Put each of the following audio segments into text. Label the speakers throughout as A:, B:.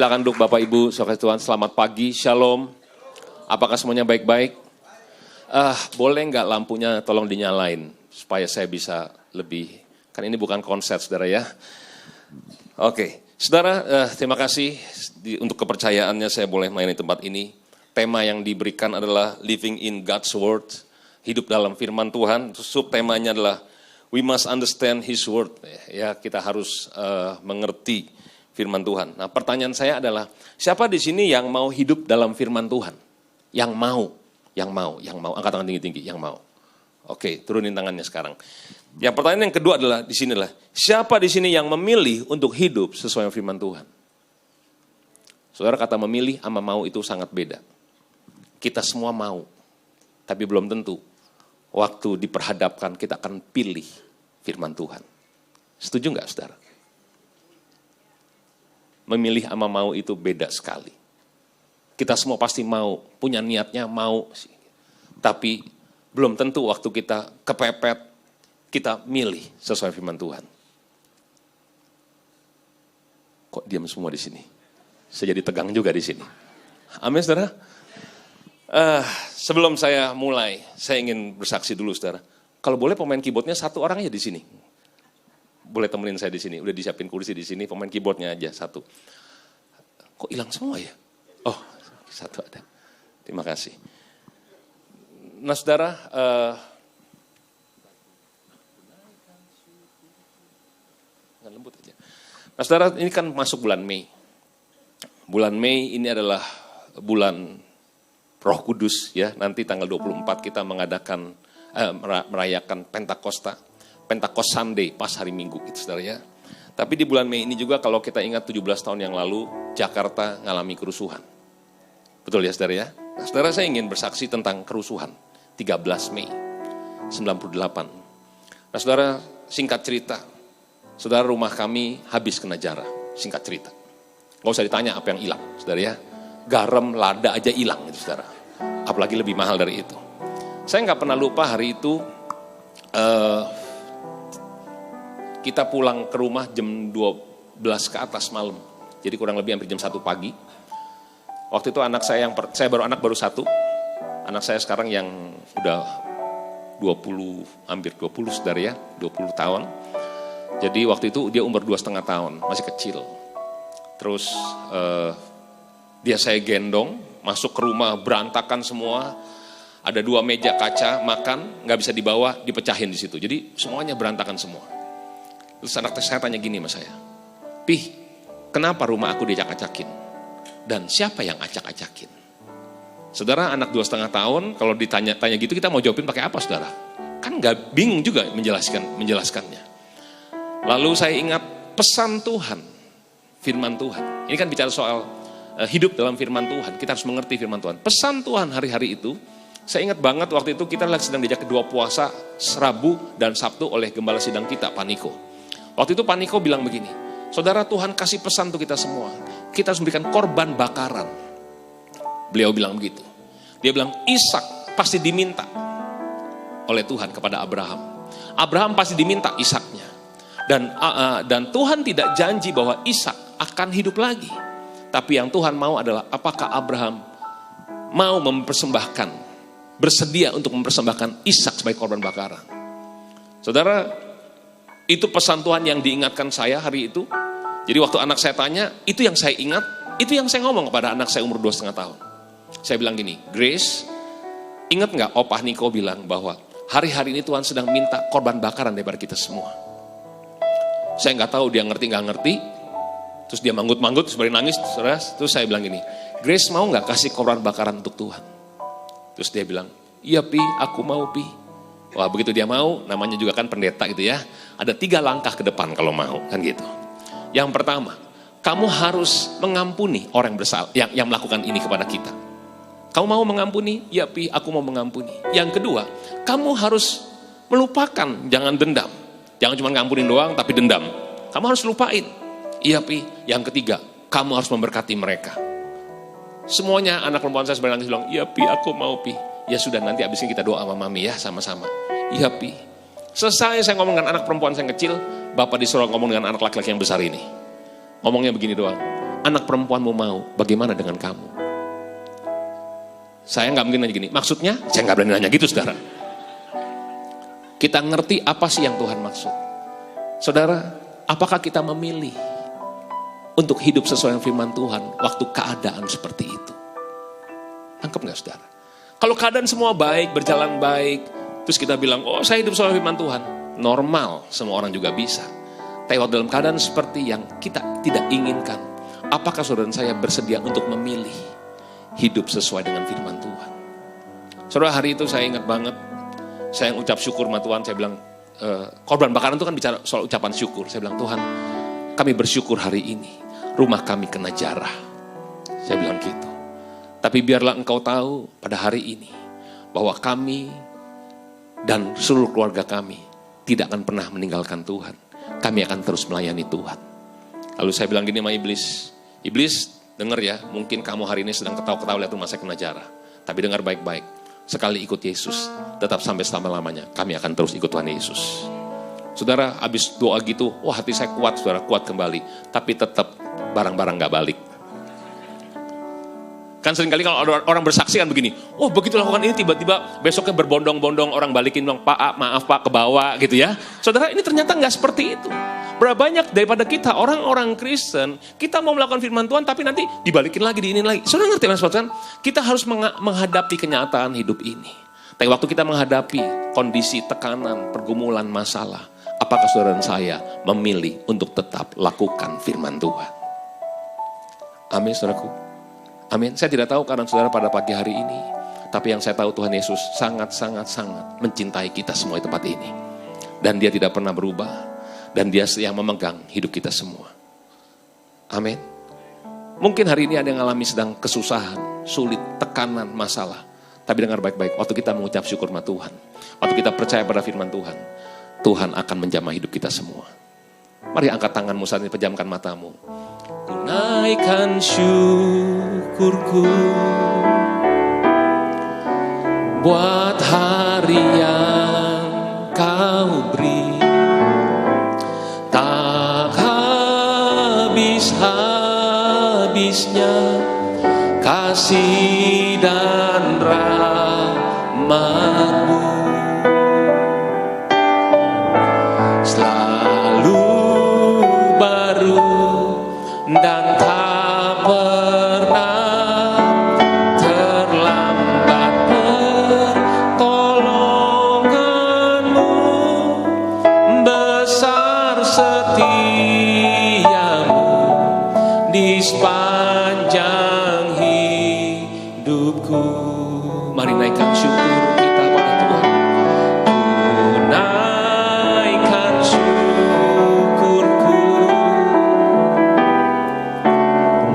A: Silakan duduk Bapak Ibu, saudara Tuhan, selamat pagi, shalom. Apakah semuanya baik-baik? Boleh nggak lampunya tolong dinyalain, supaya saya bisa lebih, kan ini bukan konser saudara ya. Oke, saudara terima kasih untuk kepercayaannya saya boleh main di tempat ini. Tema yang diberikan adalah Living in God's Word, hidup dalam firman Tuhan. Subtemanya adalah We must understand His Word. Ya, kita harus mengerti firman Tuhan. Nah, pertanyaan saya adalah, siapa di sini yang mau hidup dalam firman Tuhan? Yang mau. Angkat tangan tinggi-tinggi, yang mau. Oke, turunin tangannya sekarang. Yang pertanyaan yang kedua adalah, di sini adalah, siapa di sini yang memilih untuk hidup sesuai firman Tuhan? Saudara, kata memilih sama mau itu sangat beda. Kita semua mau, tapi belum tentu. Waktu diperhadapkan, kita akan pilih firman Tuhan. Setuju nggak, saudara? Memilih sama mau itu beda sekali. Kita semua pasti mau, punya niatnya mau. Tapi belum tentu waktu kita kepepet, kita milih sesuai firman Tuhan. Kok diam semua di sini? Saya jadi tegang juga di sini. Amin, saudara. Sebelum saya mulai, saya ingin bersaksi dulu, saudara. Kalau boleh pemain keyboardnya satu orang aja di sini. Boleh temenin saya di sini, udah disiapin kursi di sini, pemain keyboardnya aja satu. Kok hilang semua ya? Oh, satu ada. Terima kasih. Nah, saudara, lembut aja. Nah, saudara, ini kan masuk bulan Mei. Bulan Mei ini adalah bulan Roh Kudus ya. Nanti tanggal 24 kita merayakan Pentecost Sunday pas hari Minggu itu, saudara ya. Tapi di bulan Mei ini juga kalau kita ingat 17 tahun yang lalu Jakarta ngalami kerusuhan. Betul ya, saudara ya? Nah, saudara, saya ingin bersaksi tentang kerusuhan 13 Mei 98. Nah, saudara, singkat cerita, saudara, rumah kami habis kena jarah. Singkat cerita. Nggak usah ditanya apa yang hilang, saudara ya. Garam, lada aja hilang itu, saudara. Apalagi lebih mahal dari itu. Saya nggak pernah lupa hari itu, kita pulang ke rumah jam 12 ke atas malam. Jadi kurang lebih hampir jam 1 pagi. Waktu itu anak saya saya baru satu. Anak saya sekarang yang udah 20, hampir 20 saudara ya, 20 tahun. Jadi waktu itu dia umur 2,5 tahun, masih kecil. Terus dia saya gendong, masuk ke rumah berantakan semua. Ada 2 meja kaca, makan, nggak bisa dibawa, dipecahin di situ. Jadi semuanya berantakan semua. Terus anak saya tanya gini sama saya, Pih, kenapa rumah aku diacak-acakin? Dan siapa yang acak-acakin? Saudara, anak 2,5 tahun, kalau ditanya-tanya gitu kita mau jawabin pakai apa, saudara? Kan nggak bingung juga menjelaskannya. Lalu saya ingat pesan Tuhan, firman Tuhan. Ini kan bicara soal hidup dalam firman Tuhan, kita harus mengerti firman Tuhan. Pesan Tuhan hari-hari itu, saya ingat banget waktu itu kita lagi sedang diajak kedua puasa, Rabu dan Sabtu oleh gembala sidang kita, Pak Niko. Waktu itu Pak Niko bilang begini, saudara, Tuhan kasih pesan untuk kita semua. Kita harus memberikan korban bakaran. Beliau bilang begitu. Dia bilang, Ishak pasti diminta oleh Tuhan kepada Abraham. Abraham pasti diminta Ishaknya. Dan Tuhan tidak janji bahwa Ishak akan hidup lagi. Tapi yang Tuhan mau adalah apakah Abraham mau bersedia untuk mempersembahkan Ishak sebagai korban bakaran. Saudara, itu pesan Tuhan yang diingatkan saya hari itu. Jadi waktu anak saya tanya, itu yang saya ingat, itu yang saya ngomong kepada anak saya umur 2,5 tahun. Saya bilang gini, Grace, ingat gak Opah Niko bilang bahwa hari-hari ini Tuhan sedang minta korban bakaran daripada kita semua. Saya gak tahu dia ngerti gak ngerti, terus dia manggut-manggut, terus nangis, terus saya bilang gini, Grace mau gak kasih korban bakaran untuk Tuhan? Terus dia bilang, iya Pi, aku mau Pi. Wah, begitu dia mau, namanya juga kan pendeta gitu ya. Ada 3 langkah ke depan kalau mau, kan gitu. Yang pertama, kamu harus mengampuni orang bersalah yang melakukan ini kepada kita. Kamu mau mengampuni? Ya Pi, aku mau mengampuni. Yang kedua, kamu harus melupakan, jangan dendam. Jangan cuma ngampunin doang tapi dendam. Kamu harus lupain. Iya Pi. Yang ketiga, kamu harus memberkati mereka. Semuanya anak perempuan saya sebenarnya bilang, iya Pi, aku mau Pi. Ya sudah, nanti abis ini kita doa sama Mami ya, sama-sama. Iya Pi. Selesai saya ngomong dengan anak perempuan saya yang kecil, Bapak disuruh ngomong dengan anak laki-laki yang besar ini. Ngomongnya begini doang, anak perempuanmu mau, bagaimana dengan kamu? Saya nggak mungkin nanya gini, maksudnya? Saya nggak berani nanya gitu, saudara. Kita ngerti apa sih yang Tuhan maksud. Saudara, apakah kita memilih untuk hidup sesuai dengan firman Tuhan waktu keadaan seperti itu? Tangkap nggak, saudara? Kalau keadaan semua baik, berjalan baik, terus kita bilang, oh saya hidup sesuai firman Tuhan. Normal, semua orang juga bisa. Tapi dalam keadaan seperti yang kita tidak inginkan, apakah saudara dan saya bersedia untuk memilih hidup sesuai dengan firman Tuhan? Saudara, hari itu saya ingat banget, saya ucap syukur sama Tuhan, saya bilang, korban bakaran itu kan bicara soal ucapan syukur. Saya bilang, Tuhan, kami bersyukur hari ini, rumah kami kena jarah. Saya bilang gitu. Tapi biarlah engkau tahu pada hari ini, bahwa kami dan seluruh keluarga kami tidak akan pernah meninggalkan Tuhan. Kami akan terus melayani Tuhan. Lalu saya bilang gini sama iblis, iblis dengar ya, mungkin kamu hari ini sedang ketawa-ketawa lihat rumah saya kena jarah. Tapi dengar baik-baik, sekali ikut Yesus, tetap sampai selama-lamanya, kami akan terus ikut Tuhan Yesus. Saudara, habis doa gitu, wah hati saya kuat, saudara, kuat kembali. Tapi tetap barang-barang gak balik. Kan seringkali kalau orang bersaksi kan begini, oh begitu lakukan ini tiba-tiba besoknya berbondong-bondong orang balikin bilang, Pak, maaf Pak, kebawa gitu ya. Saudara, ini ternyata gak seperti itu. Berapa banyak daripada kita, orang-orang Kristen, kita mau melakukan firman Tuhan tapi nanti dibalikin lagi, diinin lagi. Saudara ngerti kan? Kita harus menghadapi kenyataan hidup ini. Tapi waktu kita menghadapi kondisi tekanan, pergumulan, masalah, apakah saudara dan saya memilih untuk tetap lakukan firman Tuhan? Amin, saudaraku. Amin. Saya tidak tahu keadaan saudara pada pagi hari ini. Tapi yang saya tahu Tuhan Yesus sangat-sangat mencintai kita semua di tempat ini. Dan dia tidak pernah berubah. Dan dia yang memegang hidup kita semua. Amin. Mungkin hari ini ada yang mengalami sedang kesusahan, sulit, tekanan, masalah. Tapi dengar baik-baik, waktu kita mengucap syukur sama Tuhan. Waktu kita percaya pada firman Tuhan. Tuhan akan menjamah hidup kita semua. Mari angkat tanganmu saat ini, pejamkan matamu. Ku naikkan syukurku buat hari yang kau beri, tak habis-habisnya kasih dan rahmat-Mu. Selalu baru dan tak pernah terlambat pertolongan-Mu, besar setiamu di sepanjang hidupku. Mari naikkan syukur kita pada Tuhan. Ku naikkan syukurku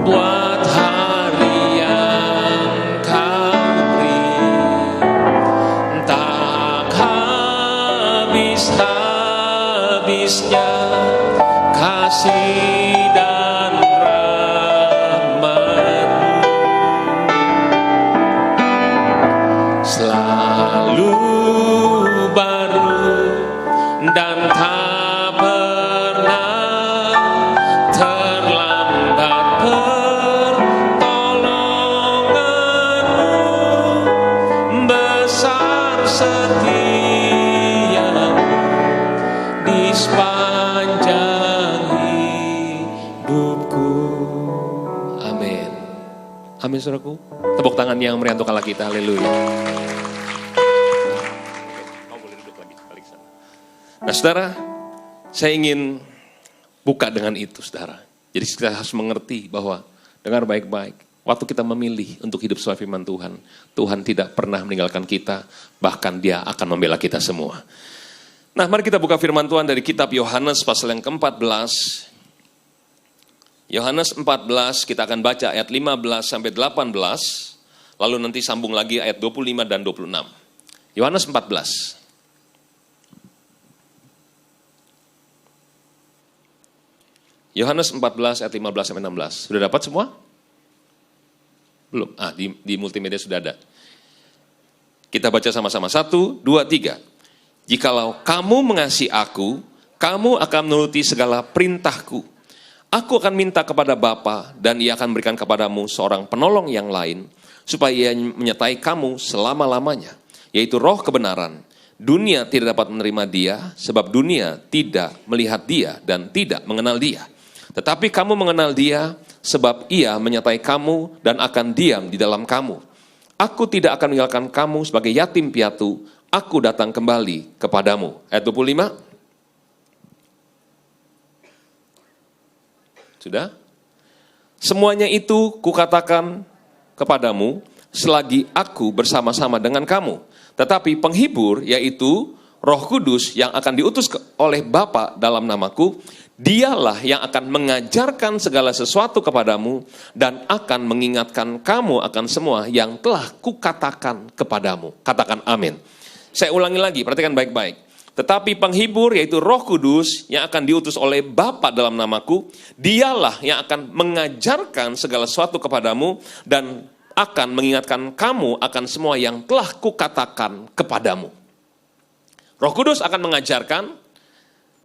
A: buat hari yang kau beri, tak habis-habisnya kasih dan rahmat-Mu. Selalu baru dan tak pernah terlambat pertolongan-Mu, besar setiamu di sepanjang hidupku. Amin. Amin, saudaraku. Tepuk tangan yang meriah untuk Allah kita. Haleluya. Kamu boleh duduk lagi, balik sana. Nah, saudara, saya ingin buka dengan itu, saudara. Jadi kita harus mengerti bahwa, dengar baik-baik, waktu kita memilih untuk hidup sesuai firman Tuhan, Tuhan tidak pernah meninggalkan kita, bahkan Dia akan membela kita semua. Nah, mari kita buka firman Tuhan dari kitab Yohanes pasal yang ke-14. Yohanes 14, kita akan baca ayat 15 sampai 18, lalu nanti sambung lagi ayat 25 dan 26. Yohanes 14. Yohanes 14 ayat 15 sampai 16. Sudah dapat semua? Belum? Di multimedia sudah ada. Kita baca sama-sama. 1, 2, 3. Jikalau kamu mengasihi aku, kamu akan menuruti segala perintahku. Aku akan minta kepada Bapa dan Ia akan berikan kepadamu seorang penolong yang lain, supaya Ia menyertai kamu selama-lamanya, yaitu Roh kebenaran. Dunia tidak dapat menerima Dia, sebab dunia tidak melihat Dia dan tidak mengenal Dia. Tetapi kamu mengenal Dia, sebab Ia menyertai kamu dan akan diam di dalam kamu. Aku tidak akan meninggalkan kamu sebagai yatim piatu, aku datang kembali kepadamu. Ayat 25. Sudah? Semuanya itu kukatakan kepadamu selagi aku bersama-sama dengan kamu. Tetapi penghibur, yaitu Roh Kudus yang akan diutus oleh Bapa dalam namaku, Dialah yang akan mengajarkan segala sesuatu kepadamu dan akan mengingatkan kamu akan semua yang telah kukatakan kepadamu. Katakan amin. Saya ulangi lagi, perhatikan baik-baik. Tetapi penghibur, yaitu Roh Kudus yang akan diutus oleh Bapa dalam namaku, Dialah yang akan mengajarkan segala sesuatu kepadamu dan akan mengingatkan kamu akan semua yang telah kukatakan kepadamu. Roh Kudus akan mengajarkan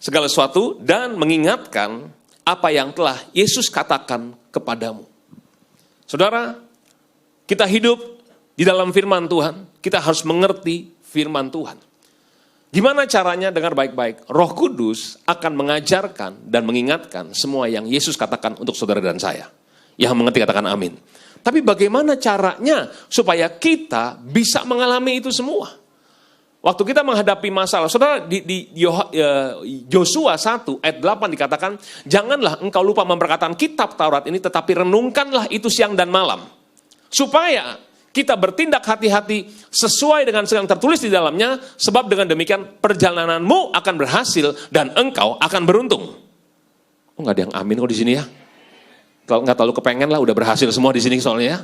A: segala sesuatu dan mengingatkan apa yang telah Yesus katakan kepadamu. Saudara, kita hidup di dalam firman Tuhan, kita harus mengerti firman Tuhan. Gimana caranya? Dengar baik-baik. Roh Kudus akan mengajarkan dan mengingatkan semua yang Yesus katakan untuk saudara dan saya. Yang mengerti katakan amin. Tapi bagaimana caranya supaya kita bisa mengalami itu semua? Waktu kita menghadapi masalah, saudara, di Yosua 1 ayat 8 dikatakan, janganlah engkau lupa memperkatakan kitab Taurat ini, tetapi renungkanlah itu siang dan malam. Supaya kita bertindak hati-hati sesuai dengan yang tertulis di dalamnya, sebab dengan demikian perjalananmu akan berhasil dan engkau akan beruntung. Oh, nggak ada yang amin kok di sini ya? Kalau nggak terlalu kepengen lah, udah berhasil semua di sini soalnya ya.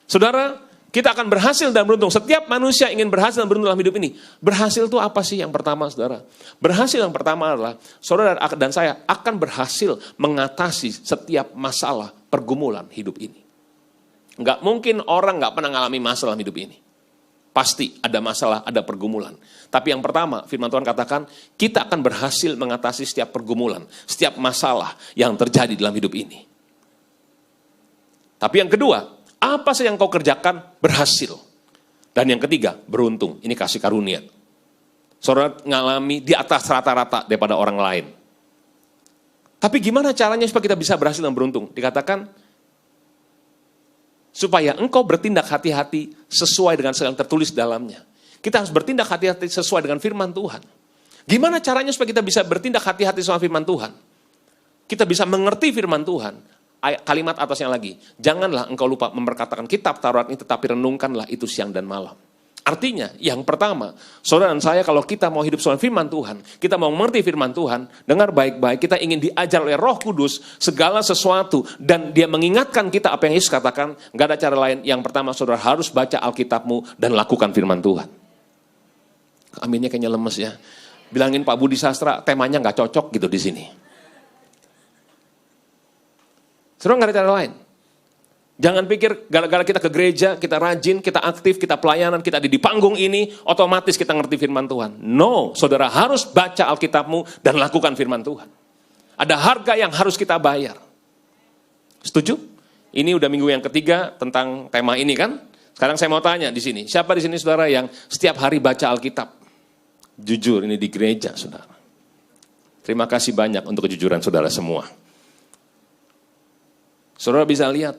A: Saudara, kita akan berhasil dan beruntung. Setiap manusia ingin berhasil dan beruntung dalam hidup ini. Berhasil itu apa sih yang pertama, saudara? Berhasil yang pertama adalah, saudara dan saya akan berhasil mengatasi setiap masalah pergumulan hidup ini. Nggak mungkin orang nggak pernah mengalami masalah dalam hidup ini. Pasti ada masalah, ada pergumulan. Tapi yang pertama, firman Tuhan katakan, kita akan berhasil mengatasi setiap pergumulan, setiap masalah yang terjadi dalam hidup ini. Tapi yang kedua, apa saja yang kau kerjakan berhasil. Dan yang ketiga, beruntung. Ini kasih karunia. Saudara ngalami di atas rata-rata daripada orang lain. Tapi gimana caranya supaya kita bisa berhasil dan beruntung? Dikatakan, supaya engkau bertindak hati-hati sesuai dengan yang tertulis dalamnya. Kita harus bertindak hati-hati sesuai dengan firman Tuhan. Gimana caranya supaya kita bisa bertindak hati-hati sama firman Tuhan? Kita bisa mengerti firman Tuhan. Kalimat atasnya lagi, janganlah engkau lupa memperkatakan kitab Taurat ini, tetapi renungkanlah itu siang dan malam. Artinya, yang pertama, saudara dan saya kalau kita mau hidup sesuai firman Tuhan, kita mau mengerti firman Tuhan, dengar baik-baik, kita ingin diajar oleh Roh Kudus segala sesuatu, dan dia mengingatkan kita apa yang Yesus katakan, nggak ada cara lain. Yang pertama, saudara harus baca Alkitabmu dan lakukan firman Tuhan. Aminnya kayaknya lemes ya. Bilangin Pak Budi Sastra, temanya nggak cocok gitu di sini. Saudara nggak ada cara lain. Jangan pikir gara-gara kita ke gereja, kita rajin, kita aktif, kita pelayanan, kita ada di panggung ini, otomatis kita ngerti firman Tuhan. No, saudara harus baca Alkitabmu dan lakukan firman Tuhan. Ada harga yang harus kita bayar. Setuju? Ini udah minggu yang ketiga tentang tema ini kan? Sekarang saya mau tanya di sini, siapa di sini saudara yang setiap hari baca Alkitab? Jujur, ini di gereja saudara. Terima kasih banyak untuk kejujuran saudara semua. Saudara bisa lihat,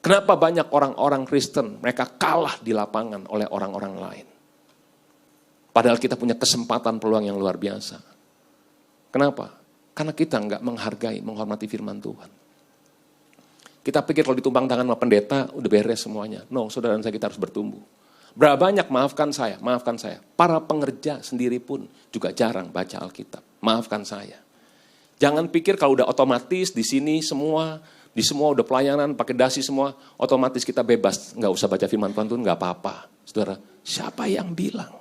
A: kenapa banyak orang-orang Kristen, mereka kalah di lapangan oleh orang-orang lain. Padahal kita punya kesempatan peluang yang luar biasa. Kenapa? Karena kita nggak menghargai, menghormati firman Tuhan. Kita pikir kalau ditumpang tangan sama pendeta, udah beres semuanya. No, saudara dan saya kita harus bertumbuh. Berapa banyak, maafkan saya, para pengerja sendiri pun juga jarang baca Alkitab. Maafkan saya. Jangan pikir kalau udah otomatis di sini semua udah pelayanan, pakai dasi semua, otomatis kita bebas. Nggak usah baca firman Tuhan, nggak apa-apa. Saudara, siapa yang bilang?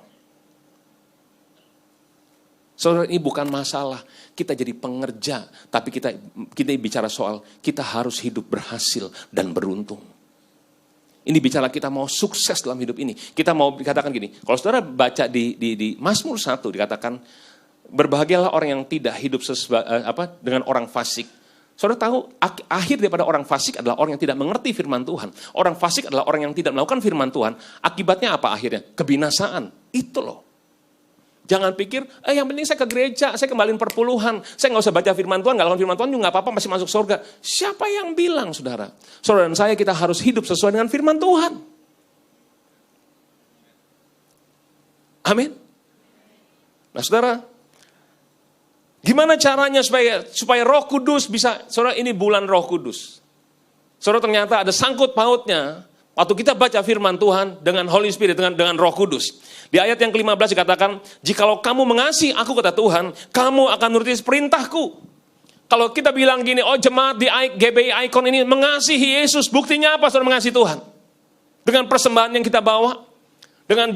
A: Saudara, ini bukan masalah kita jadi pengerja, tapi kita bicara soal kita harus hidup berhasil dan beruntung. Ini bicara kita mau sukses dalam hidup ini. Kita mau dikatakan gini, kalau saudara baca di Mazmur 1 dikatakan, berbahagialah orang yang tidak hidup dengan orang fasik, Saudara tahu, akhir daripada orang fasik adalah orang yang tidak mengerti firman Tuhan. Orang fasik adalah orang yang tidak melakukan firman Tuhan. Akibatnya apa akhirnya? Kebinasaan. Itu loh. Jangan pikir, yang penting saya ke gereja, saya kembaliin perpuluhan. Saya nggak usah baca firman Tuhan, nggak lakukan firman Tuhan juga nggak apa-apa, masih masuk surga. Siapa yang bilang, saudara? Saudara dan saya, kita harus hidup sesuai dengan firman Tuhan. Amin. Nah saudara, gimana caranya supaya Roh Kudus bisa, saudara, ini bulan Roh Kudus. Saudara, ternyata ada sangkut pautnya waktu kita baca firman Tuhan dengan Holy Spirit, dengan Roh Kudus. Di ayat yang ke-15 dikatakan, jikalau kamu mengasihi aku, kata Tuhan, kamu akan nuruti perintahku. Kalau kita bilang gini, jemaat di GBI Icon ini mengasihi Yesus, buktinya apa saudara mengasihi Tuhan? Dengan persembahan yang kita bawa, dengan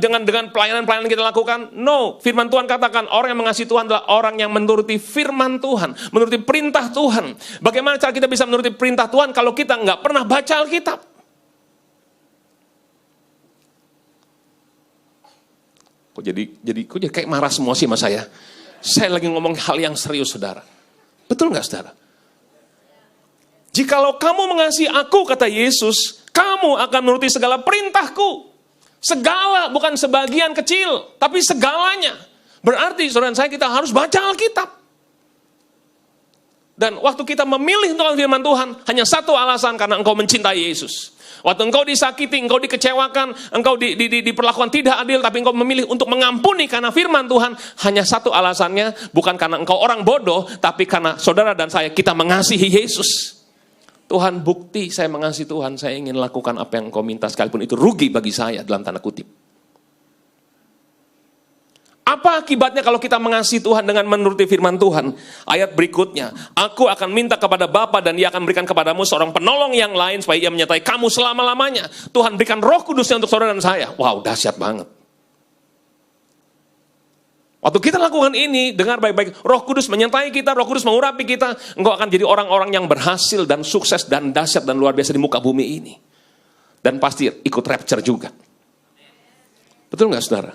A: pelayanan-pelayanan kita lakukan? No, firman Tuhan katakan orang yang mengasihi Tuhan adalah orang yang menuruti firman Tuhan, menuruti perintah Tuhan. Bagaimana cara kita bisa menuruti perintah Tuhan kalau kita nggak pernah baca Alkitab? Kok jadi kayak marah semua sih sama saya? Saya lagi ngomong hal yang serius, saudara. Betul nggak, saudara? Jikalau kamu mengasihi aku, kata Yesus, kamu akan menuruti segala perintahku. Segala, bukan sebagian kecil, tapi segalanya. Berarti, saudara saya, kita harus baca Alkitab. Dan waktu kita memilih untuk firman Tuhan, hanya satu alasan, karena engkau mencintai Yesus. Waktu engkau disakiti, engkau dikecewakan, engkau diperlakukan tidak adil, tapi engkau memilih untuk mengampuni karena firman Tuhan, hanya satu alasannya, bukan karena engkau orang bodoh, tapi karena saudara dan saya, kita mengasihi Yesus. Tuhan, bukti saya mengasihi Tuhan, saya ingin lakukan apa yang engkau minta, sekalipun itu rugi bagi saya, dalam tanda kutip. Apa akibatnya kalau kita mengasihi Tuhan dengan menuruti firman Tuhan? Ayat berikutnya, aku akan minta kepada Bapa dan Ia akan berikan kepadamu seorang penolong yang lain supaya Ia menyertai kamu selama-lamanya. Tuhan berikan Roh Kudusnya untuk saudara dan saya. Wow, dahsyat banget. Waktu kita lakukan ini, dengar baik-baik, Roh Kudus menyertai kita, Roh Kudus mengurapi kita, engkau akan jadi orang-orang yang berhasil dan sukses dan dahsyat dan luar biasa di muka bumi ini. Dan pasti ikut rapture juga. Betul nggak, saudara?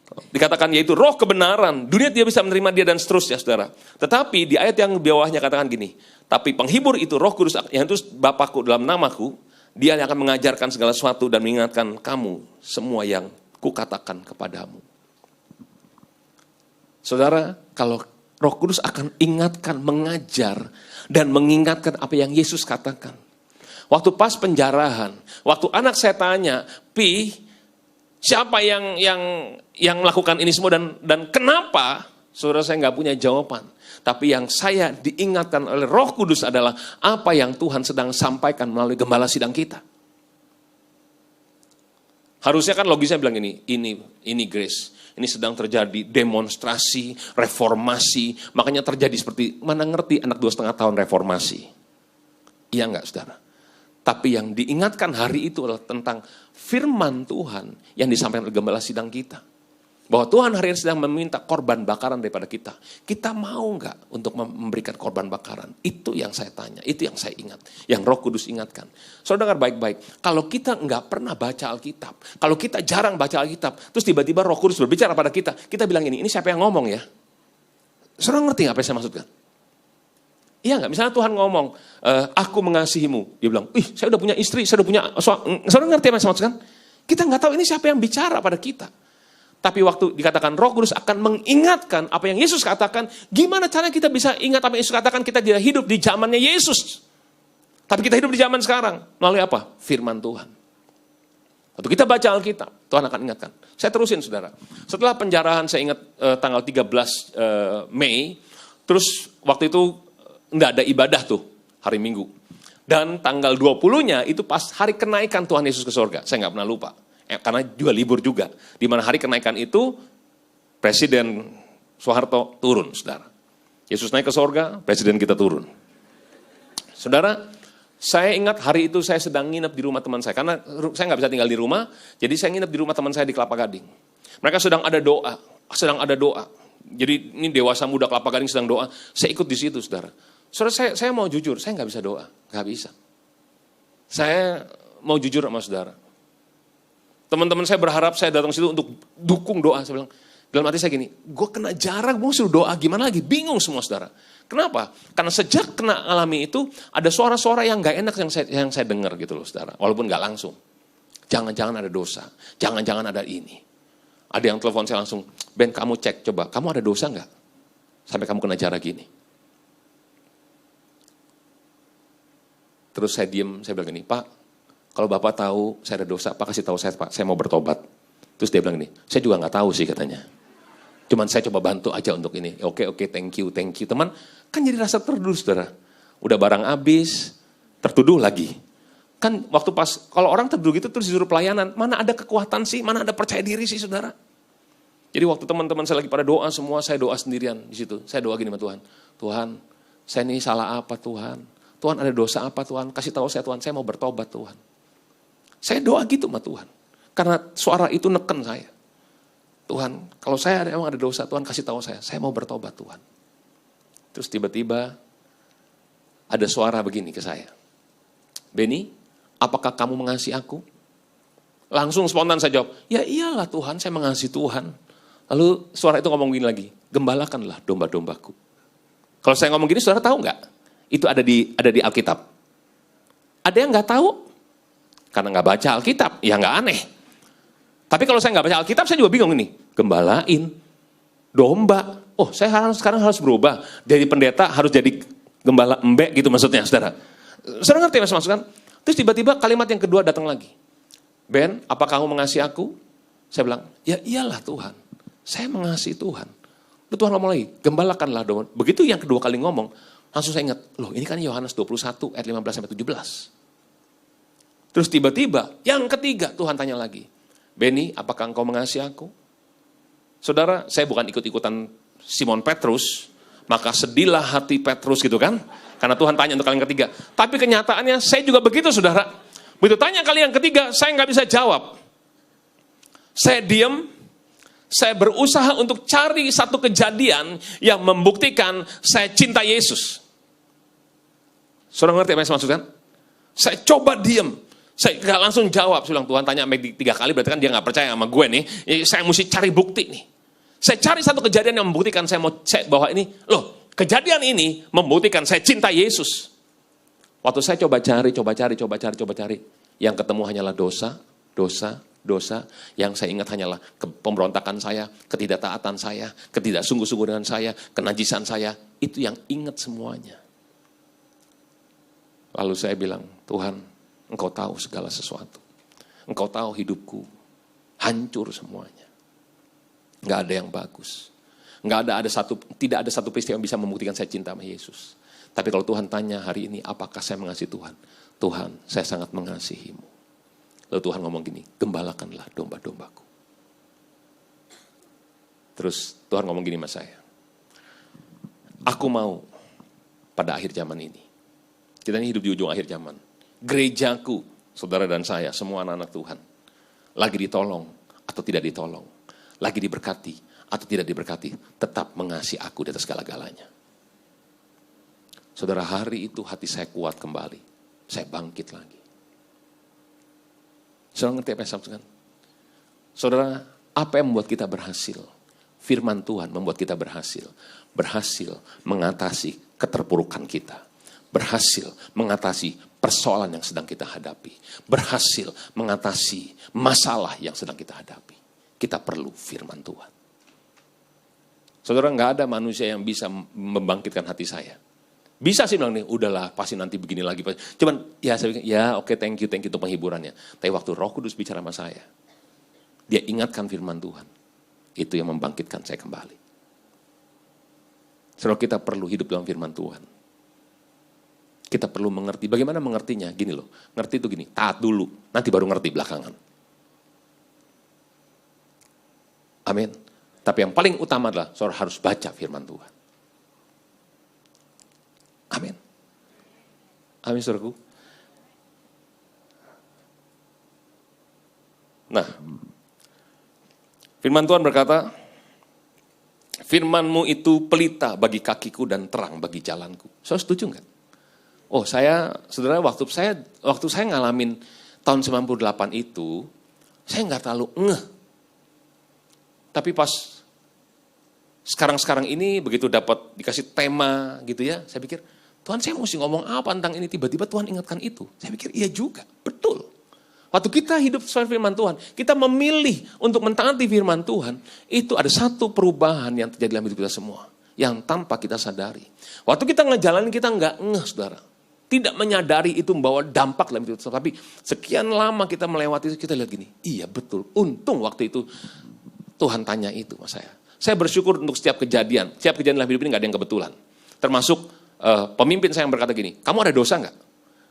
A: Dikatakan yaitu roh kebenaran, dunia dia bisa menerima dia dan seterusnya, saudara. Tetapi di ayat yang bawahnya katakan gini, tapi penghibur itu Roh Kudus yang itu Bapakku dalam namaku, dia yang akan mengajarkan segala sesuatu dan mengingatkan kamu semua yang kukatakan kepadamu. Saudara, kalau Roh Kudus akan ingatkan, mengajar dan mengingatkan apa yang Yesus katakan. Waktu pas penjarahan, waktu anak saya tanya, siapa yang melakukan ini semua dan kenapa? Saudara, saya nggak punya jawaban. Tapi yang saya diingatkan oleh Roh Kudus adalah apa yang Tuhan sedang sampaikan melalui gembala sidang kita. Harusnya kan logisnya bilang ini grace. Ini sedang terjadi demonstrasi, reformasi. Makanya terjadi seperti, mana ngerti anak 2,5 tahun reformasi. Iya nggak, saudara? Tapi yang diingatkan hari itu adalah tentang firman Tuhan yang disampaikan oleh gembala sidang kita. Bahwa Tuhan hari ini sedang meminta korban bakaran daripada kita. Kita mau nggak untuk memberikan korban bakaran? Itu yang saya tanya, itu yang saya ingat. Yang Roh Kudus ingatkan. Saudara dengar baik-baik, kalau kita nggak pernah baca Alkitab, kalau kita jarang baca Alkitab, terus tiba-tiba Roh Kudus berbicara pada kita bilang ini siapa yang ngomong ya? Saudara ngerti nggak apa yang saya maksudkan? Iya nggak? Misalnya Tuhan ngomong, aku mengasihimu. Dia bilang, saya udah punya istri, saya udah punya suami. Saudara ngerti apa yang saya maksudkan? Kita nggak tahu ini siapa yang bicara pada kita. Tapi waktu dikatakan Roh Kudus akan mengingatkan apa yang Yesus katakan, gimana caranya kita bisa ingat apa yang Yesus katakan? Kita tidak hidup di zamannya Yesus. Tapi kita hidup di zaman sekarang. Melalui apa? Firman Tuhan. Waktu kita baca Alkitab, Tuhan akan ingatkan. Saya terusin, saudara. Setelah penjarahan, saya ingat tanggal 13 Mei, terus waktu itu enggak ada ibadah tuh, hari Minggu. Dan tanggal 20-nya itu pas hari kenaikan Tuhan Yesus ke surga. Saya nggak pernah lupa. Karena juga libur juga. Di mana hari kenaikan itu, Presiden Soeharto turun, saudara. Yesus naik ke surga, Presiden kita turun. Saudara, saya ingat hari itu saya sedang nginep di rumah teman saya. Karena saya nggak bisa tinggal di rumah, jadi saya nginep di rumah teman saya di Kelapa Gading. Mereka sedang ada doa. Jadi ini dewasa muda Kelapa Gading sedang doa. Saya ikut di situ, saudara. Saudara, saya mau jujur, saya nggak bisa doa. Nggak bisa. Saya mau jujur sama saudara. Teman-teman saya berharap saya datang situ untuk dukung doa. Saya bilang, Dalam hati saya gini, gue kena jarak, gue suruh doa, gimana lagi? Bingung semua saudara. Kenapa? Karena sejak kena alami itu, ada suara-suara yang gak enak yang saya dengar gitu loh saudara. Walaupun gak langsung. Jangan-jangan ada dosa, jangan-jangan ada ini. Ada yang telepon saya langsung, Ben kamu cek coba, kamu ada dosa gak? Sampai kamu kena jarak gini. Terus saya diem, saya bilang gini, Pak, kalau Bapak tahu saya ada dosa, Pak kasih tahu saya Pak, saya mau bertobat. Terus dia bilang gini, saya juga gak tahu sih katanya. Cuman saya coba bantu aja untuk ini. Oke, thank you. Teman, kan jadi rasa tertuduh, saudara. Udah barang habis, tertuduh lagi. Kan waktu pas, kalau orang tertuduh gitu terus disuruh pelayanan, mana ada kekuatan sih, mana ada percaya diri sih, saudara. Jadi waktu teman-teman saya lagi pada doa semua, saya doa sendirian di situ. Saya doa gini sama Tuhan. Tuhan, saya ini salah apa Tuhan? Tuhan ada dosa apa Tuhan? Kasih tahu saya Tuhan, saya mau bertobat Tuhan. Saya doa gitu sama Tuhan. Karena suara itu neken saya. Tuhan, kalau saya emang ada dosa, Tuhan kasih tahu saya mau bertobat Tuhan. Terus tiba-tiba ada suara begini ke saya. Beni, apakah kamu mengasihi aku? Langsung spontan saya jawab, ya iyalah Tuhan, saya mengasihi Tuhan. Lalu suara itu ngomong gini lagi, gembalakanlah domba-dombaku. Kalau saya ngomong gini, saudara tahu nggak? Itu ada di Alkitab. Ada yang nggak tahu? Karena nggak baca Alkitab, ya nggak aneh. Tapi kalau saya nggak baca Alkitab, saya juga bingung ini. Gembalain, domba. Oh, saya sekarang harus berubah. Dari pendeta harus jadi gembala embek gitu maksudnya, saudara. Saudara ngerti mas maksudkan? Terus tiba-tiba kalimat yang kedua datang lagi. Ben, apa kamu mengasihi aku? Saya bilang, ya iyalah Tuhan. Saya mengasihi Tuhan. Lalu Tuhan ngomong lagi, gembalakanlah domba. Begitu yang kedua kali ngomong, langsung saya ingat, loh ini kan Yohanes 21 ayat 15-17. Terus tiba-tiba yang ketiga Tuhan tanya lagi. Beni, apakah engkau mengasihi aku? Saudara, saya bukan ikut-ikutan Simon Petrus, maka sedihlah hati Petrus gitu kan. Karena Tuhan tanya untuk kali yang ketiga. Tapi kenyataannya saya juga begitu saudara. Begitu tanya kali yang ketiga, saya nggak bisa jawab. Saya diam, saya berusaha untuk cari satu kejadian yang membuktikan saya cinta Yesus. Saudara ngerti apa yang saya maksudkan? Saya coba diam. Saya nggak langsung jawab, saya bilang Tuhan tanya 3 kali, berarti kan dia nggak percaya sama gue nih. Saya mesti cari bukti nih. Saya cari satu kejadian yang membuktikan bahwa ini, loh kejadian ini membuktikan saya cinta Yesus. Waktu saya coba cari, yang ketemu hanyalah dosa. Yang saya ingat hanyalah pemberontakan saya, ketidaktaatan saya, ketidaksungguh-sungguhan saya, kenajisan saya. Itu yang ingat semuanya. Lalu saya bilang, Tuhan, Engkau tahu segala sesuatu. Engkau tahu hidupku hancur semuanya. Nggak ada yang bagus. Tidak ada satu peristiwa yang bisa membuktikan saya cinta sama Yesus. Tapi kalau Tuhan tanya hari ini, apakah saya mengasihi Tuhan? Tuhan, saya sangat mengasihimu. Lalu Tuhan ngomong gini, gembalakanlah domba-dombaku. Terus Tuhan ngomong gini sama saya. Aku mau pada akhir zaman ini. Kita ini hidup di ujung akhir zaman. Gerejaku, saudara dan saya, semua anak-anak Tuhan, lagi ditolong atau tidak ditolong, lagi diberkati atau tidak diberkati, tetap mengasihi aku di atas segala-galanya. Saudara, hari itu hati saya kuat kembali, saya bangkit lagi. Saudara ngerti apa yang saya maksudkan? Saudara, apa yang membuat kita berhasil? Firman Tuhan membuat kita berhasil mengatasi keterpurukan kita. Berhasil mengatasi persoalan yang sedang kita hadapi. Berhasil mengatasi masalah yang sedang kita hadapi. Kita perlu firman Tuhan. Saudara, nggak ada manusia yang bisa membangkitkan hati saya. Bisa sih bilang nih, udahlah pasti nanti begini lagi. Cuman ya saya bilang, ya oke, thank you untuk penghiburannya. Tapi waktu Roh Kudus bicara sama saya, dia ingatkan firman Tuhan. Itu yang membangkitkan saya kembali. Saudara, kita perlu hidup dalam firman Tuhan. Kita perlu mengerti. Bagaimana mengertinya? Gini loh, ngerti itu gini, taat dulu, nanti baru ngerti belakangan. Amin. Tapi yang paling utama adalah saudara harus baca firman Tuhan. Amin. Amin, saudaraku. Nah, firman Tuhan berkata, firman-Mu itu pelita bagi kakiku dan terang bagi jalanku. Saudara setuju nggak? Oh, saudara, waktu saya ngalamin tahun 98 itu, saya nggak terlalu ngeh. Tapi pas sekarang ini begitu dapat dikasih tema gitu ya, saya pikir, Tuhan saya mesti ngomong apa tentang ini, tiba-tiba Tuhan ingatkan itu. Saya pikir iya juga, betul. Waktu kita hidup sesuai firman Tuhan, kita memilih untuk mentaati firman Tuhan, itu ada satu perubahan yang terjadi dalam hidup kita semua, yang tanpa kita sadari. Waktu kita ngejalanin, kita nggak ngeh, saudara. Tidak menyadari itu membawa dampak dalam hidup kita. Tapi sekian lama kita melewati itu, kita lihat gini, iya betul, untung waktu itu Tuhan tanya itu sama saya. Saya bersyukur untuk setiap kejadian dalam hidup ini nggak ada yang kebetulan. Termasuk pemimpin saya yang berkata gini, kamu ada dosa nggak?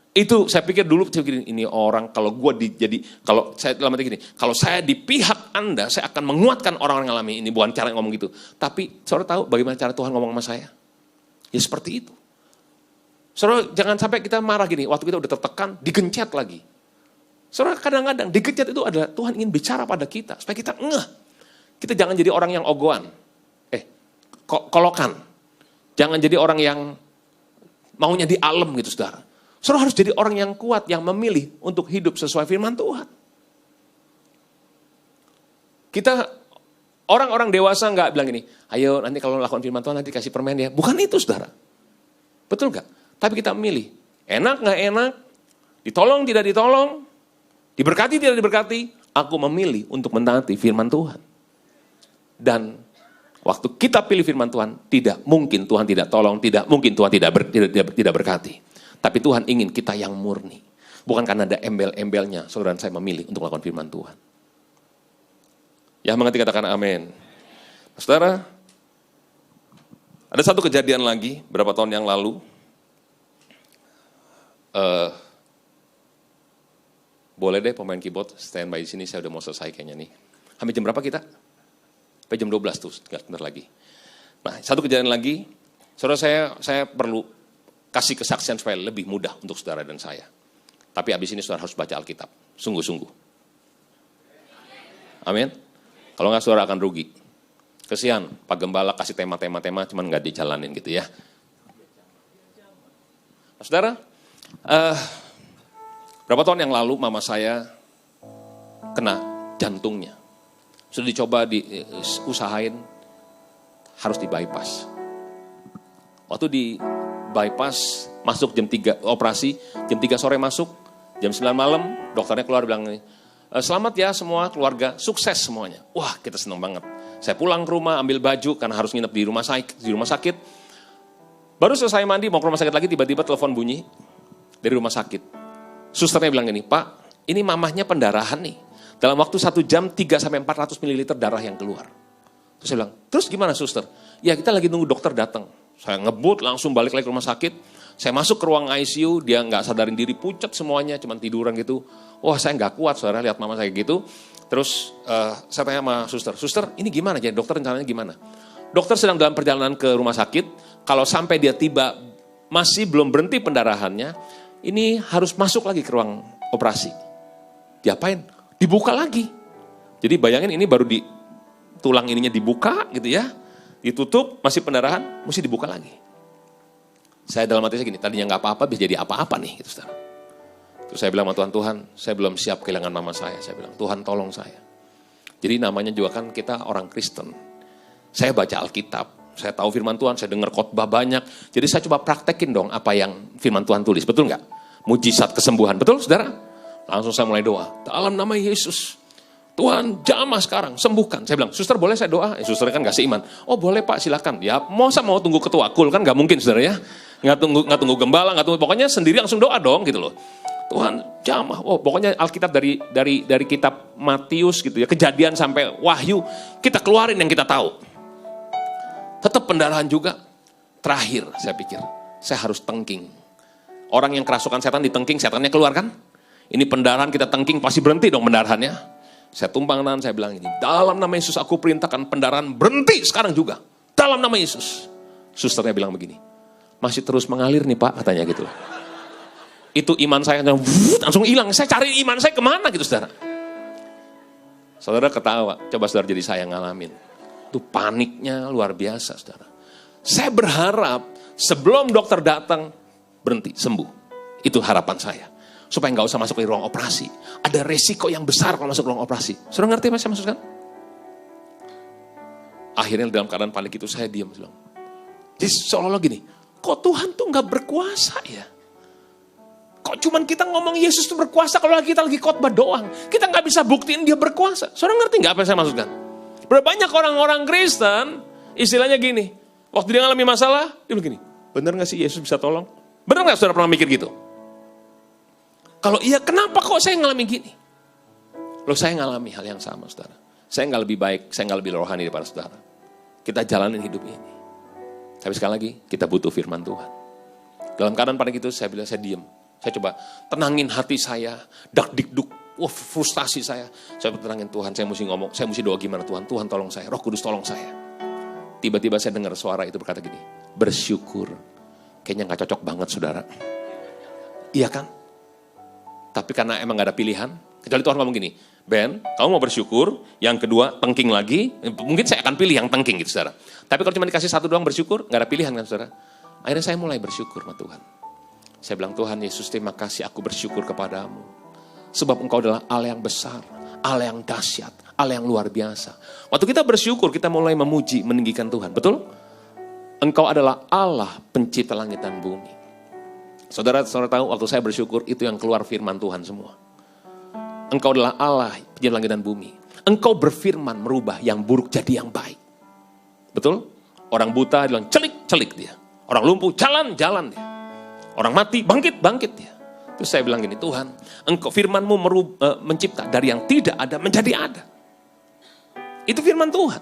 A: Itu saya pikir dulu, saya pikir ini orang kalau kalau saya dalam hati gini, kalau saya di pihak Anda, saya akan menguatkan orang-orang yang alami ini, bukan cara ngomong gitu. Tapi saudara tahu bagaimana cara Tuhan ngomong sama saya? Ya seperti itu. Saudara jangan sampai kita marah gini, waktu kita udah tertekan, digencet lagi. Saudara kadang-kadang digencet itu adalah Tuhan ingin bicara pada kita, supaya kita ngeh. Kita jangan jadi orang yang ogohan, kolokan. Jangan jadi orang yang maunya di alam gitu, saudara. Saudara harus jadi orang yang kuat, yang memilih untuk hidup sesuai firman Tuhan. Kita, orang-orang dewasa nggak bilang gini, ayo nanti kalau lakukan firman Tuhan nanti kasih permen ya. Bukan itu, saudara. Betul nggak? Tapi kita memilih, enak nggak enak, ditolong tidak ditolong, diberkati tidak diberkati, aku memilih untuk mentaati firman Tuhan. Dan waktu kita pilih firman Tuhan, tidak mungkin Tuhan tidak tolong, tidak mungkin Tuhan tidak berkati. Tapi Tuhan ingin kita yang murni. Bukan karena ada embel-embelnya, saudara saya memilih untuk melakukan firman Tuhan. Yang mengerti katakan amin. Saudara, ada satu kejadian lagi, berapa tahun yang lalu. Boleh deh pemain keyboard, standby di sini, saya udah mau selesai kayaknya nih. Sampai jam berapa kita? Sampai jam 12 tuh, sebentar lagi. Nah, satu kejadian lagi, saudara saya perlu kasih kesaksian supaya lebih mudah untuk saudara dan saya. Tapi habis ini saudara harus baca Alkitab, sungguh-sungguh. Amin. Kalau nggak saudara akan rugi. Kesian, Pak Gembala kasih tema-tema, cuman nggak dijalanin gitu ya. Nah, saudara, berapa tahun yang lalu mama saya kena jantungnya. Sudah dicoba diusahain, harus di bypass. Waktu di bypass, masuk jam 3, operasi, jam 3 sore masuk, jam 9 malam, dokternya keluar bilang, selamat ya semua keluarga, sukses semuanya. Wah kita senang banget. Saya pulang ke rumah, ambil baju, karena harus nginep di rumah sakit. Baru selesai mandi, mau ke rumah sakit lagi, tiba-tiba telepon bunyi dari rumah sakit. Susternya bilang gini, Pak, ini mamahnya pendarahan nih. Dalam waktu 1 jam, 3-400 ml darah yang keluar. Terus saya bilang, terus gimana suster? Ya kita lagi nunggu dokter datang. Saya ngebut, langsung balik lagi ke rumah sakit. Saya masuk ke ruang ICU, dia nggak sadarin diri, pucat semuanya, cuman tiduran gitu. Wah saya nggak kuat, saudara, lihat mama saya gitu. Terus saya tanya sama suster, ini gimana? Jadi dokter rencananya gimana? Dokter sedang dalam perjalanan ke rumah sakit, kalau sampai dia tiba, masih belum berhenti pendarahannya, ini harus masuk lagi ke ruang operasi. Diapain? Dibuka lagi. Jadi bayangin ini baru di tulang ininya dibuka gitu ya. Ditutup, masih pendarahan, mesti dibuka lagi. Saya dalam hati saya gini, tadinya nggak apa-apa, bisa jadi apa-apa nih, gitu saudara. Terus saya bilang sama Tuhan, saya belum siap kehilangan mama saya. Saya bilang, Tuhan tolong saya. Jadi namanya juga kan kita orang Kristen. Saya baca Alkitab, saya tahu firman Tuhan, saya dengar khotbah banyak. Jadi saya coba praktekin dong apa yang firman Tuhan tulis, betul nggak? Mujizat kesembuhan, betul saudara? Langsung saya mulai doa, dalam nama Yesus. Tuhan jamah sekarang, sembuhkan. Saya bilang, suster boleh saya doa? Susternya kan gak seiman. Oh boleh Pak, silakan. Ya mau tunggu ketua kul, kan gak mungkin saudara ya. Nggak tunggu gembala, pokoknya sendiri langsung doa dong gitu loh. Tuhan jamah. Oh pokoknya Alkitab dari kitab Matius gitu ya, Kejadian sampai Wahyu, kita keluarin yang kita tahu. Tetap pendarahan juga. Terakhir saya pikir, saya harus tengking. Orang yang kerasukan setan ditengking, setannya keluar kan? Ini pendarahan kita tengking, pasti berhenti dong pendarahannya. Saya tumpang tangan, saya bilang ini, dalam nama Yesus aku perintahkan pendarahan berhenti sekarang juga. Dalam nama Yesus. Susternya bilang begini, masih terus mengalir nih Pak, katanya gitu. Itu iman saya langsung hilang. Saya cari iman saya kemana gitu saudara. Saudara ketawa, coba saudara jadi saya ngalamin. Itu paniknya luar biasa saudara. Saya berharap sebelum dokter datang, berhenti, sembuh. Itu harapan saya. Supaya nggak usah masuk ke ruang operasi. Ada resiko yang besar kalau masuk ke ruang operasi. Saudara ngerti apa saya maksudkan? Akhirnya dalam keadaan panik itu saya diam. Jadi seolah-olah gini, kok Tuhan tuh gak berkuasa ya? Kok cuman kita ngomong Yesus tuh berkuasa kalau kita lagi khotbah doang. Kita gak bisa buktiin dia berkuasa. Saudara ngerti gak apa yang saya maksudkan? Berapa banyak orang-orang Kristen, istilahnya gini, waktu dia ngalami masalah, dia bilang gini, bener gak sih Yesus bisa tolong? Bener gak saudara pernah mikir gitu? Kalau iya, kenapa kok saya ngalami gini? Loh, saya ngalami hal yang sama, saudara. Saya nggak lebih baik, saya nggak lebih rohani daripada saudara. Kita jalanin hidup ini. Tapi sekali lagi, kita butuh firman Tuhan. Dalam keadaan panik itu, saya bilang, saya diam. Saya coba tenangin hati saya, dak-dikduk, frustasi saya. Saya tenangin Tuhan, saya mesti ngomong, saya mesti doa gimana Tuhan. Tuhan tolong saya, Roh Kudus tolong saya. Tiba-tiba saya dengar suara itu berkata gini, bersyukur. Kayaknya nggak cocok banget, saudara. Iya kan? Tapi karena emang gak ada pilihan, kecuali Tuhan ngomong gini, Ben, kamu mau bersyukur, yang kedua tengking lagi, mungkin saya akan pilih yang tengking gitu saudara. Tapi kalau cuma dikasih satu doang bersyukur, gak ada pilihan kan saudara. Akhirnya saya mulai bersyukur sama Tuhan. Saya bilang, Tuhan Yesus terima kasih aku bersyukur kepadamu. Sebab engkau adalah Allah yang besar, Allah yang dahsyat, Allah yang luar biasa. Waktu kita bersyukur, kita mulai memuji, meninggikan Tuhan, betul? Engkau adalah Allah pencipta langit dan bumi. Saudara tahu waktu saya bersyukur itu yang keluar firman Tuhan semua. Engkau adalah Allah pencipta langit dan bumi. Engkau berfirman merubah yang buruk jadi yang baik. Betul? Orang buta bilang celik dia. Orang lumpuh jalan dia. Orang mati bangkit dia. Terus saya bilang gini, Tuhan, engkau firman-Mu mencipta dari yang tidak ada menjadi ada. Itu firman Tuhan.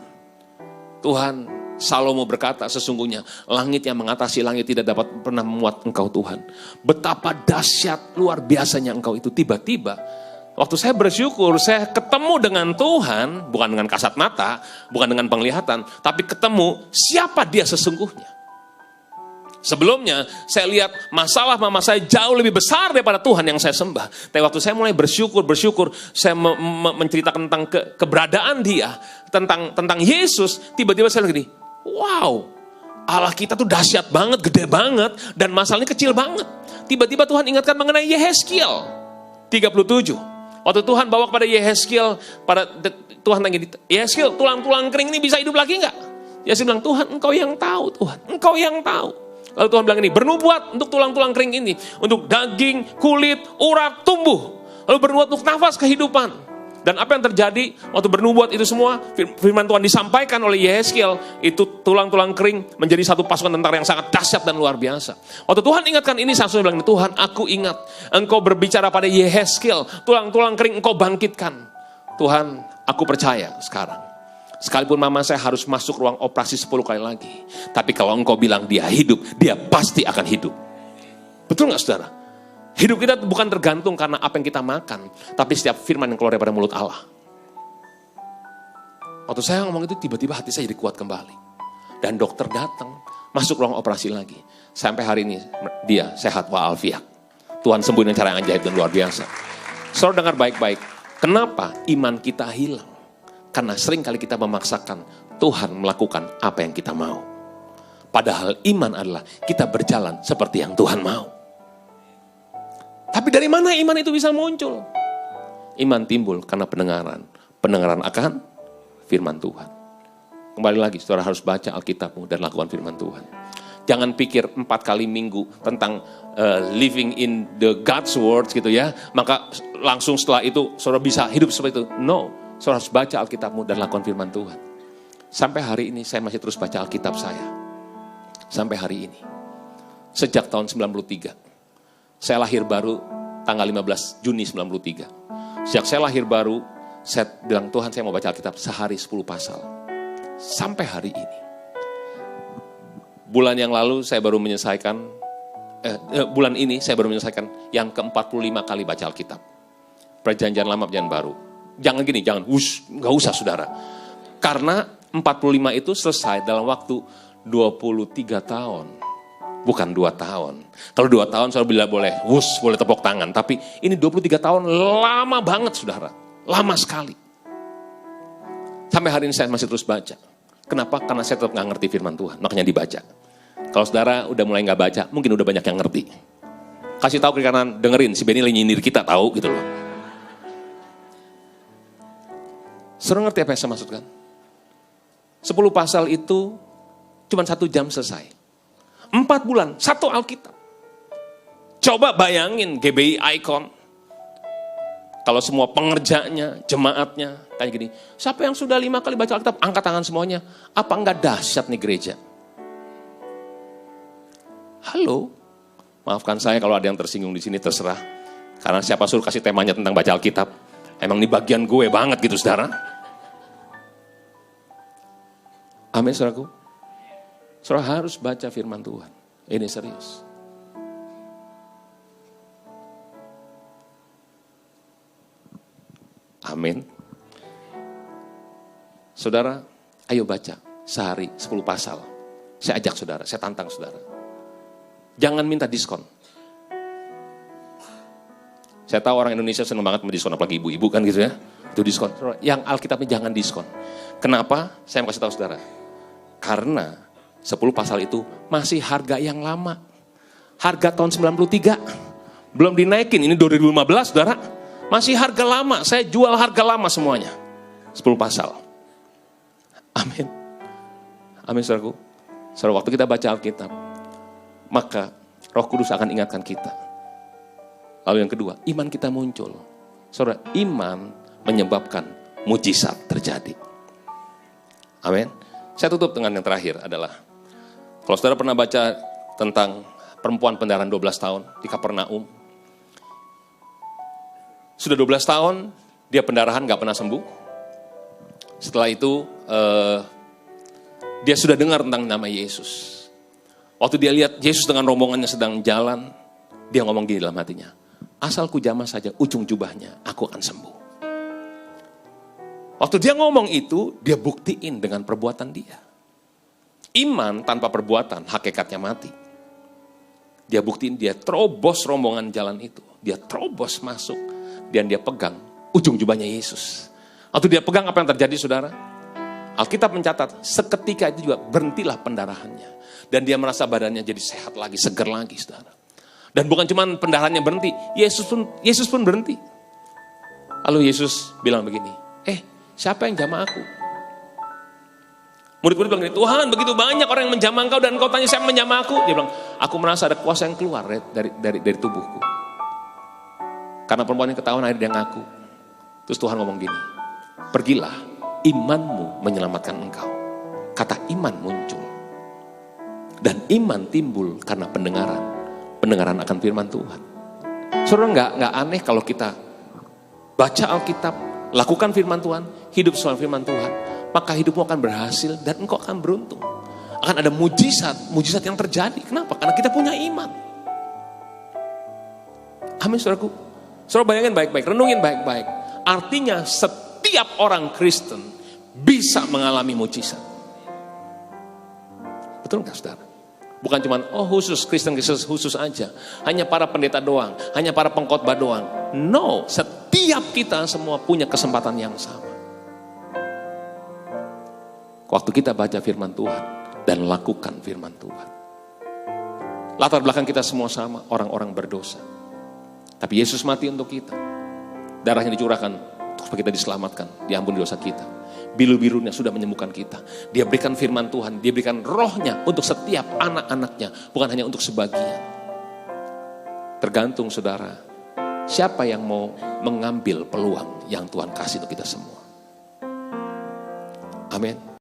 A: Tuhan, Salomo berkata sesungguhnya langit yang mengatasi langit tidak dapat pernah memuat engkau Tuhan. Betapa dahsyat luar biasanya engkau itu. Tiba-tiba waktu saya bersyukur saya ketemu dengan Tuhan. Bukan dengan kasat mata, bukan dengan penglihatan. Tapi ketemu siapa dia sesungguhnya. Sebelumnya saya lihat masalah mama saya jauh lebih besar daripada Tuhan yang saya sembah. Tapi waktu saya mulai bersyukur, saya menceritakan tentang keberadaan dia, tentang Yesus, tiba-tiba saya lagi, wow, Allah kita tuh dahsyat banget, gede banget, dan masalahnya kecil banget. Tiba-tiba Tuhan ingatkan mengenai Yehezkiel 37. Waktu Tuhan bawa kepada Yehezkiel, Tuhan tanya, Yehezkiel, tulang-tulang kering ini bisa hidup lagi enggak? Yehezkiel bilang, Tuhan engkau yang tahu, Tuhan, engkau yang tahu. Lalu Tuhan bilang ini, bernubuat untuk tulang-tulang kering ini, untuk daging, kulit, urat, tumbuh. Lalu bernubuat untuk nafas kehidupan. Dan apa yang terjadi waktu bernubuat itu semua, firman Tuhan disampaikan oleh Yehezkiel, itu tulang-tulang kering menjadi satu pasukan tentara yang sangat dahsyat dan luar biasa. Waktu Tuhan ingatkan ini, saya bilang, Tuhan aku ingat, engkau berbicara pada Yehezkiel, tulang-tulang kering engkau bangkitkan. Tuhan, aku percaya sekarang. Sekalipun mama saya harus masuk ruang operasi 10 kali lagi. Tapi kalau engkau bilang dia hidup, dia pasti akan hidup. Betul gak saudara? Hidup kita bukan tergantung karena apa yang kita makan. Tapi setiap firman yang keluar daripada mulut Allah. Waktu saya ngomong itu tiba-tiba hati saya jadi kuat kembali. Dan dokter datang, masuk ruang operasi lagi. Sampai hari ini dia sehat walafiat. Tuhan sembuh dengan cara yang ajaib dan luar biasa. Saudara dengar baik-baik. Kenapa iman kita hilang? Karena sering kali kita memaksakan Tuhan melakukan apa yang kita mau. Padahal iman adalah kita berjalan seperti yang Tuhan mau. Tapi dari mana iman itu bisa muncul? Iman timbul karena pendengaran. Pendengaran akan firman Tuhan. Kembali lagi, saudara harus baca Alkitabmu dan lakukan firman Tuhan. Jangan pikir 4 kali minggu tentang living in the God's word gitu ya. Maka langsung setelah itu saudara bisa hidup seperti itu. No. Saudara harus baca Alkitabmu dan lakukan firman Tuhan. Sampai hari ini saya masih terus baca Alkitab saya. Sampai hari ini. Sejak tahun 93. Saya lahir baru tanggal 15 Juni 93. Sejak saya lahir baru, saya bilang Tuhan saya mau baca Alkitab sehari 10 pasal. Sampai hari ini. Bulan yang lalu saya baru menyelesaikan, bulan ini saya baru menyelesaikan yang ke-45 kali baca Alkitab. Perjanjian lama, perjanjian baru. Jangan gini, gak usah saudara. Karena 45 itu selesai dalam waktu 23 tahun. Bukan 2 tahun. Kalau 2 tahun saudara boleh tepuk tangan. Tapi ini 23 tahun lama banget saudara. Lama sekali. Sampai hari ini saya masih terus baca. Kenapa? Karena saya tetap gak ngerti firman Tuhan. Makanya dibaca. Kalau saudara udah mulai gak baca, mungkin udah banyak yang ngerti. Kasih tahu ke kanan, dengerin. Si Benny lagi nyindir kita tahu gitu loh. Saudara ngerti apa yang saya maksudkan? 10 pasal itu cuma 1 jam selesai. 4 bulan, 1 Alkitab. Coba bayangin GBI Icon. Kalau semua pengerjanya, jemaatnya, kayak gini. Siapa yang sudah 5 kali baca Alkitab, angkat tangan semuanya. Apa enggak dahsyat nih gereja? Halo, maafkan saya kalau ada yang tersinggung di sini, terserah. Karena siapa suruh kasih temanya tentang baca Alkitab. Emang ini bagian gue banget gitu, saudara. Amin, saudaraku. Saudara harus baca firman Tuhan. Ini serius. Amin. Saudara, ayo baca sehari 10 pasal. Saya ajak saudara, saya tantang saudara. Jangan minta diskon. Saya tahu orang Indonesia senang banget mendiskon, apalagi ibu-ibu kan gitu ya. Itu diskon. Yang Alkitabnya jangan diskon. Kenapa? Saya mau kasih tahu saudara. Karena 10 pasal itu masih harga yang lama. Harga tahun 93. Belum dinaikin, ini 2015 saudara. Masih harga lama, saya jual harga lama semuanya. 10 pasal. Amin. Amin saudaraku. Saudara, waktu kita baca Alkitab, maka Roh Kudus akan ingatkan kita. Lalu yang kedua, iman kita muncul. Saudara, iman menyebabkan mujizat terjadi. Amin. Saya tutup dengan yang terakhir adalah, kalau saudara pernah baca tentang perempuan pendarahan 12 tahun di Kapernaum, sudah 12 tahun, dia pendarahan gak pernah sembuh. Setelah itu, dia sudah dengar tentang nama Yesus. Waktu dia lihat Yesus dengan rombongannya sedang jalan, dia ngomong gini dalam hatinya, asal ku jamah saja ujung jubahnya, aku akan sembuh. Waktu dia ngomong itu, dia buktiin dengan perbuatan dia. Iman tanpa perbuatan, hakikatnya mati. Dia buktiin, dia terobos rombongan jalan itu. Dia terobos masuk. Dan dia pegang ujung jubahnya Yesus. Waktu dia pegang, apa yang terjadi saudara? Alkitab mencatat, seketika itu juga berhentilah pendarahannya. Dan dia merasa badannya jadi sehat lagi, segar lagi saudara. Dan bukan cuma pendarahannya berhenti, Yesus pun berhenti. Lalu Yesus bilang begini, siapa yang jamah aku? Murid-murid bilang gini, Tuhan begitu banyak orang yang menjamah engkau dan engkau tanya siapa yang menjamah aku? Dia bilang, aku merasa ada kuasa yang keluar dari tubuhku. Karena perempuan yang ketahuan akhirnya dia ngaku. Terus Tuhan ngomong gini, pergilah, imanmu menyelamatkan engkau. Kata iman muncul. Dan iman timbul karena pendengaran. Pendengaran akan firman Tuhan. Saudara, nggak aneh kalau kita baca Alkitab, lakukan firman Tuhan, hidup sesuai firman Tuhan, maka hidupmu akan berhasil dan engkau akan beruntung. Akan ada mujizat yang terjadi. Kenapa? Karena kita punya iman. Amin saudaraku. Saudara bayangin baik-baik, renungin baik-baik. Artinya setiap orang Kristen bisa mengalami mujizat. Betul nggak saudara? Bukan cuma khusus Kristen khusus aja. Hanya para pendeta doang, hanya para pengkhotbah doang. No, setiap kita semua punya kesempatan yang sama. Waktu kita baca firman Tuhan dan lakukan firman Tuhan. Latar belakang kita semua sama, orang-orang berdosa. Tapi Yesus mati untuk kita. Darahnya dicurahkan supaya kita diselamatkan, diampuni dosa kita. Biru-birunya sudah menyembuhkan kita. Dia berikan firman Tuhan, dia berikan rohnya untuk setiap anak-anaknya, bukan hanya untuk sebagian. Tergantung saudara, siapa yang mau mengambil peluang yang Tuhan kasih untuk kita semua. Amin.